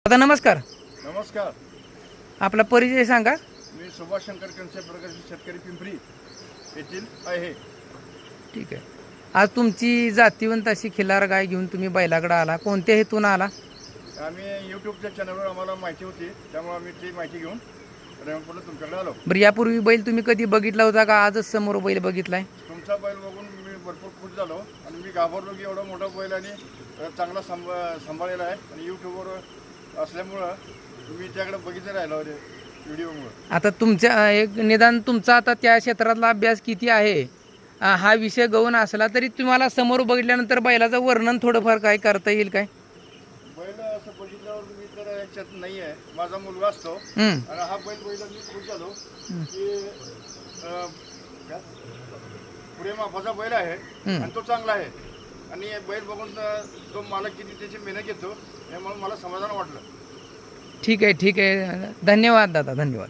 दादा नमस्कार. नमस्कार. आपला परिचय सांगा. मी सुभाष शंकर कनसे प्रगती शेतकरी पिंपरी येथील आहे. ठीक आहे. आज तुमची जातीवंत अशी खिल्लार गाय घेऊन तुम्ही बैलाकडे आला, कोणत्या हेतून आला? आम्ही यूट्यूबच्या चॅनलवर आम्हाला माहिती होती, त्यामुळे आम्ही ती माहिती घेऊन रेवणपूरला तुमच्याकडे आलो. बरं, यापूर्वी बैल तुम्ही कधी बघितला होता का आजच समोर बैल बघितलाय? तुमचा बैल बघून मी भरपूर खुश झालो आणि मी घाबरलो की एवढा मोठा बैल आणि चांगला सांभाळलेला आहे आणि यूट्यूबवर असल्यामुळं मी त्याकडे बघितलं राहिलो व्हिडिओमुळं. आता तुमच्या एक निदान तुमचा आता त्या क्षेत्रातला अभ्यास किती आहे हा विषय गौण असला तरी तुम्हाला समोर बघितल्यानंतर बैलाचं वर्णन थोडंफार काय करता येईल काय? बैल असं बघितल्यावर मी तर याच्यात नाही आहे, माझा मुलगा असतो हम्म. आणि हा बैल बघितला मी खुश झालो की पुढे मापाचा बैल आहे आणि तो चांगला आहे आणि बैल बघून तो मालक किती त्याची मेहनत घेतो यामुळे मला समाधान वाटलं. ठीक आहे, ठीक आहे. धन्यवाद दादा, धन्यवाद.